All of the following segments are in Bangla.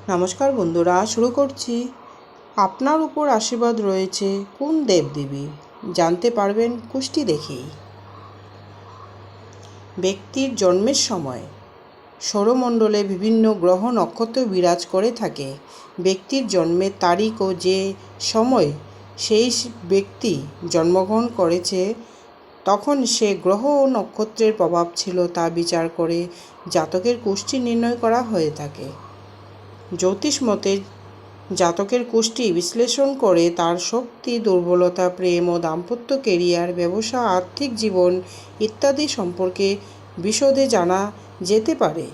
নমস্কার বন্ধুরা, শুরু করছি। আপনার উপর আশীর্বাদ রয়েছে কোন দেবদেবী জানতে পারবেন কুষ্টি দেখেই। ব্যক্তির জন্মের সময় সৌরমণ্ডলে বিভিন্ন গ্রহ নক্ষত্র বিরাজ করে থাকে। ব্যক্তির জন্মের তারিখ ও যে সময় সেই ব্যক্তি জন্মগ্রহণ করেছে তখন সে গ্রহ ও নক্ষত্রের প্রভাব ছিল তা বিচার করে জাতকের কুষ্টি নির্ণয় করা হয়ে থাকে। জ্যোতিষ মতে জাতকের কুষ্টি বিশ্লেষণ করে তার শক্তি, দুর্বলতা, প্রেম ও দাম্পত্য, কেরিয়ার, ব্যবসা, আর্থিক জীবন ইত্যাদি সম্পর্কে বিশদে জানা যেতে পারে।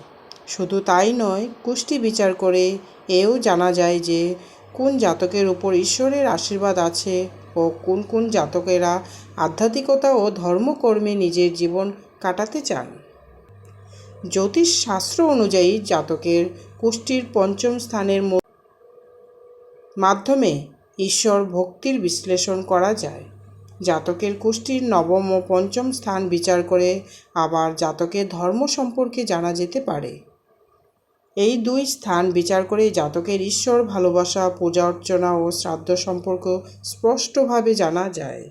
শুধু তাই নয়, কুষ্টি বিচার করে এও জানা যায় যে কোন জাতকের উপর ঈশ্বরের আশীর্বাদ আছে ও কোন কোন জাতকেরা আধ্যাত্মিকতা ও ধর্মকর্মে নিজের জীবন কাটাতে চান। জ্যোতিষ শাস্ত্র অনুযায়ী জাতকের কুষ্টির পঞ্চম স্থানের মাধ্যমে ঈশ্বর ভক্তির বিশ্লেষণ করা যায়। জাতকের কুষ্টির নবম ও পঞ্চম স্থান বিচার করে আবার জাতকের ধর্ম সম্পর্কে জানা যেতে পারে। এই দুই স্থান বিচার করে জাতকের ঈশ্বর, ভালোবাসা, পূজা অর্চনা ও শ্রাদ্ধ সম্পর্ক স্পষ্টভাবে জানা যায়।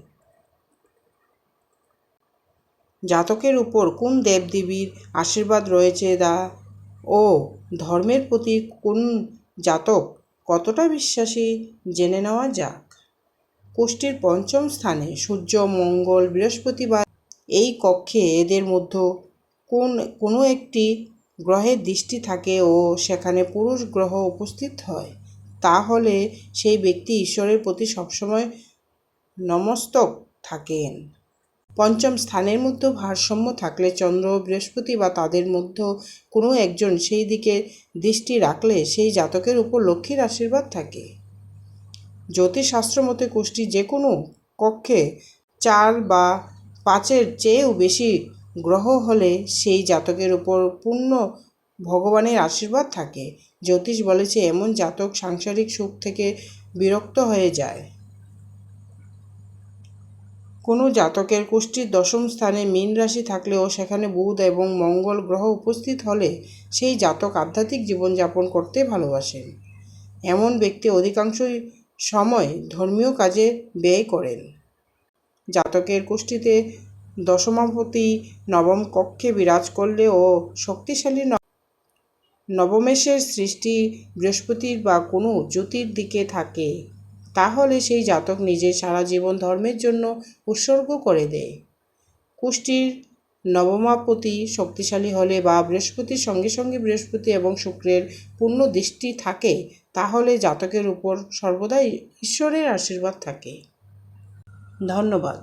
জাতকের উপর কোন দেবদেবীর আশীর্বাদ রয়েছে ও ধর্মের প্রতি কোন জাতক কতটা বিশ্বাসী জেনে নেওয়া যাক। কুষ্টির পঞ্চম স্থানে সূর্য, মঙ্গল, বৃহস্পতিবার এই কক্ষে এদের মধ্যে কোনো একটি গ্রহের দৃষ্টি থাকে ও সেখানে পুরুষ গ্রহ উপস্থিত হয়, তাহলে সেই ব্যক্তি ঈশ্বরের প্রতি সবসময় নমস্তক থাকেন। পঞ্চম স্থানের মধ্যে ভারসাম্য থাকলে চন্দ্র, বৃহস্পতি বা তাদের মধ্যে কোনো একজন সেই দিকে দৃষ্টি রাখলে সেই জাতকের উপর লক্ষ্মীর আশীর্বাদ থাকে। জ্যোতিষশাস্ত্র মতে কুষ্টি যে কোনো কক্ষে 4 বা 5-এর চেয়েও বেশি গ্রহ হলে সেই জাতকের উপর পূর্ণ ভগবানের আশীর্বাদ থাকে। জ্যোতিষ বলেছে এমন জাতক সাংসারিক সুখ থেকে বিরক্ত হয়ে যায়। কোনো জাতকের কুষ্টির দশম স্থানে মীন রাশি থাকলেও সেখানে বুধ এবং মঙ্গল গ্রহ উপস্থিত হলে সেই জাতক আধ্যাত্মিক জীবনযাপন করতে ভালোবাসেন। এমন ব্যক্তি অধিকাংশ সময় ধর্মীয় কাজে ব্যয় করেন। জাতকের কুষ্টিতে দশমাপতি নবম কক্ষে বিরাজ করলে ও শক্তিশালী নবমেশের সৃষ্টি বৃহস্পতির বা কোনো জ্যোতির দিকে থাকে, তাহলে সেই জাতক নিজের সারা জীবন ধর্মের জন্য উৎসর্গ করে দেয়। কুষ্টির নবমাপতি শক্তিশালী হলে বা বৃহস্পতির সঙ্গে সঙ্গে বৃহস্পতি এবং শুক্রের পূর্ণ দৃষ্টি থাকে, তাহলে জাতকের উপর সর্বদাই ঈশ্বরের আশীর্বাদ থাকে। ধন্যবাদ।